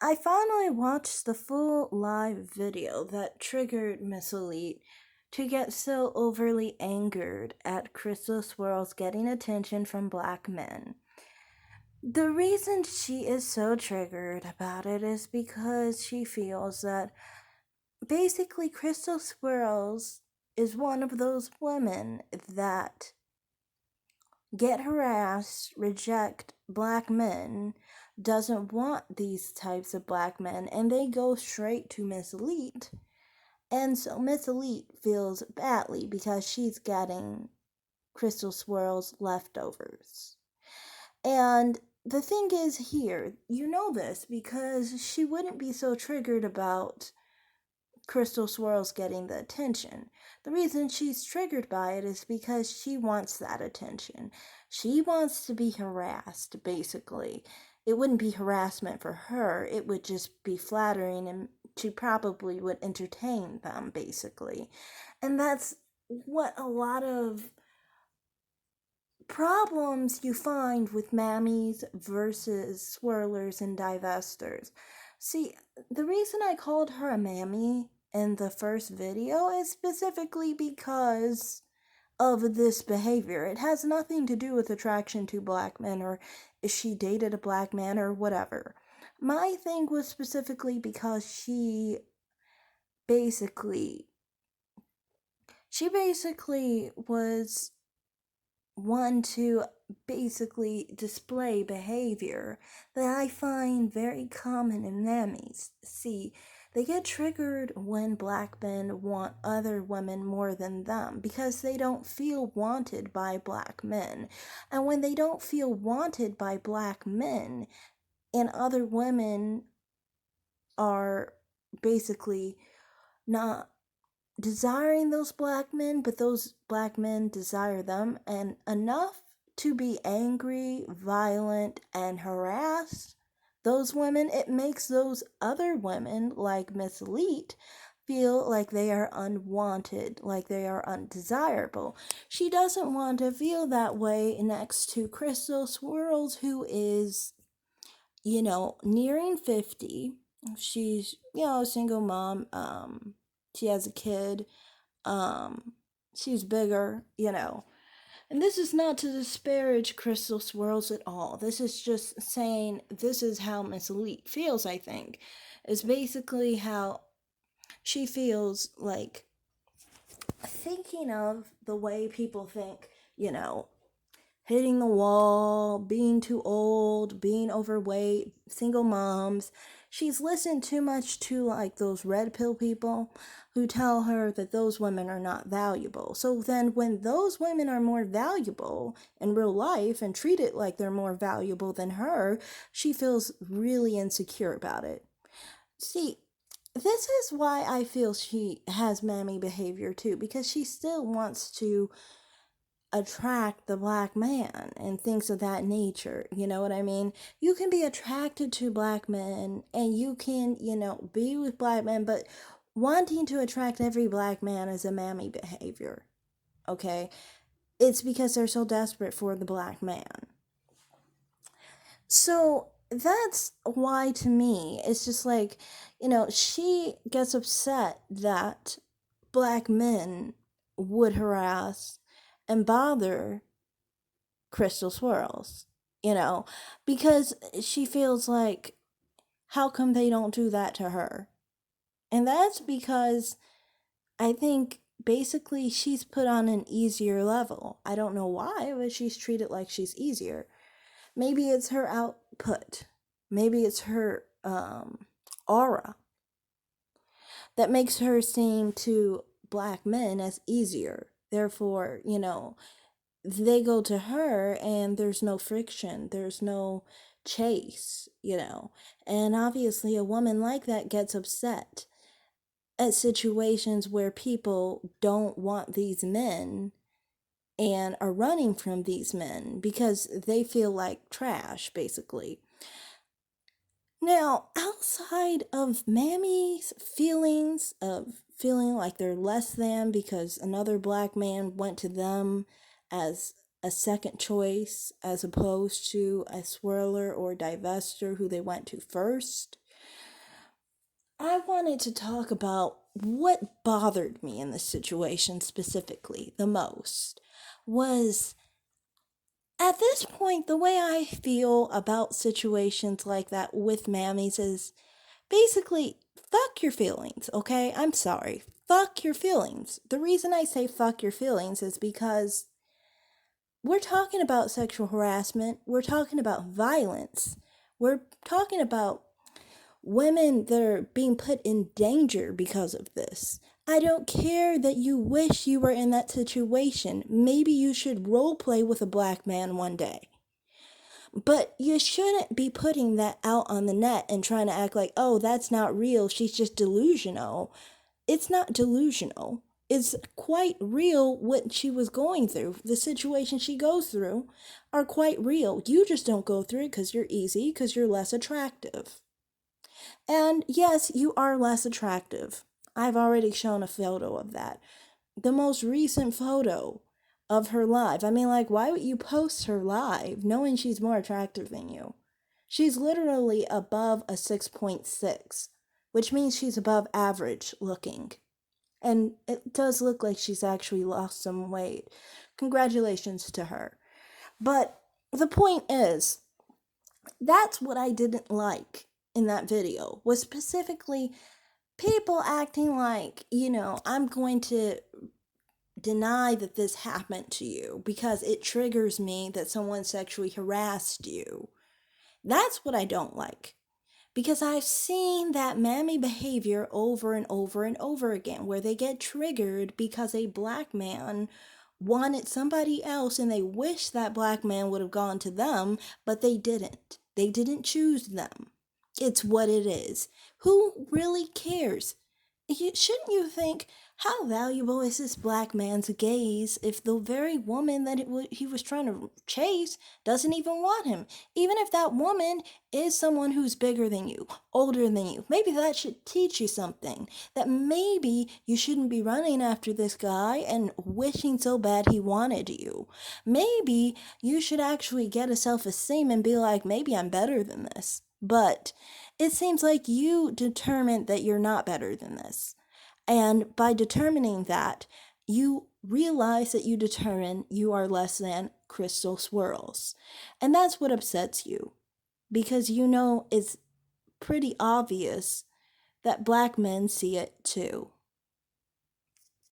I finally watched the full live video that triggered Miss Elite to get so overly angered at Crystal Swirls getting attention from black men. The reason she is so triggered about it is because she feels that basically Crystal Swirls is one of those women that get harassed, reject black men, doesn't want these types of black men, and they go straight to Miss Elite. And so Miss Elite feels badly because she's getting Crystal Swirl's leftovers. And the thing is here, you know this because she wouldn't be so triggered about Crystal Swirls getting the attention. The reason she's triggered by it is because she wants that attention. She wants to be harassed, basically. It wouldn't be harassment for her, it would just be flattering, and she probably would entertain them, basically. And that's what a lot of problems you find with mammies versus swirlers and divestors. See, the reason I called her a mammy in the first video is specifically because of this behavior. It has nothing to do with attraction to black men or if she dated a black man or whatever. My thing was specifically because basically she basically was one to basically display behavior that I find very common in mammies. See, they get triggered when black men want other women more than them because they don't feel wanted by black men. And when they don't feel wanted by black men and other women are basically not desiring those black men, but those black men desire them, and enough to be angry, violent, and harass those women, it makes those other women, like Miss Elite, feel like they are unwanted, like they are undesirable. She doesn't want to feel that way next to Crystal Swirls, who is, nearing 50. She's, a single mom. She has a kid. Um, she's bigger. And this is not to disparage Crystal Swirls at all. This is just saying this is how Miss Elite feels, I think. Is basically how she feels like thinking of the way people think, hitting the wall, being too old, being overweight, single moms. She's listened too much to like those red pill people who tell her that those women are not valuable. So then when those women are more valuable in real life and treated like they're more valuable than her, she feels really insecure about it. See, this is why I feel she has mammy behavior too, because she still wants to attract the black man and things of that nature. You know what I mean? You can be attracted to black men and you can, be with black men, but wanting to attract every black man is a mammy behavior. Okay? It's because they're so desperate for the black man. So that's why to me it's just like, she gets upset that black men would harass and bother Crystal Swirls, because she feels like, how come they don't do that to her? And that's because I think basically she's put on an easier level. I don't know why, but she's treated like she's easier. Maybe it's her output, maybe it's her aura that makes her seem to black men as easier. Therefore, they go to her and there's no friction, there's no chase. And obviously, a woman like that gets upset at situations where people don't want these men and are running from these men because they feel like trash, basically. Now, outside of Mammy's feelings of feeling like they're less than because another black man went to them as a second choice as opposed to a swirler or divester who they went to first, I wanted to talk about what bothered me in this situation specifically the most was at this point, the way I feel about situations like that with mammies is basically fuck your feelings, okay? I'm sorry. Fuck your feelings. The reason I say fuck your feelings is because we're talking about sexual harassment, we're talking about violence, we're talking about women that are being put in danger because of this. I don't care that you wish you were in that situation. Maybe you should role play with a black man one day. But you shouldn't be putting that out on the net and trying to act like, oh, that's not real. She's just delusional. It's not delusional. It's quite real what she was going through. The situation she goes through are quite real. You just don't go through it because you're easy, because you're less attractive. And yes, you are less attractive. I've already shown a photo of that. The most recent photo of her live. I mean, like, why would you post her live knowing she's more attractive than you? She's literally above a 6.6, which means she's above average looking. And it does look like she's actually lost some weight. Congratulations to her. But the point is, that's what I didn't like in that video, was specifically people acting like, I'm going to deny that this happened to you because it triggers me that someone sexually harassed you. That's what I don't like. Because I've seen that mammy behavior over and over and over again, where they get triggered because a black man wanted somebody else and they wish that black man would have gone to them, but they didn't. They didn't choose them. It's what it is. Who really cares? Shouldn't you think, how valuable is this black man's gaze if the very woman that he was trying to chase doesn't even want him? Even if that woman is someone who's bigger than you, older than you, maybe that should teach you something. That maybe you shouldn't be running after this guy and wishing so bad he wanted you. Maybe you should actually get a self-esteem and be like, maybe I'm better than this. But it seems like you determined that you're not better than this. And by determining that, you realize that you determine you are less than crystal swirls. And that's what upsets you. Because it's pretty obvious that black men see it too.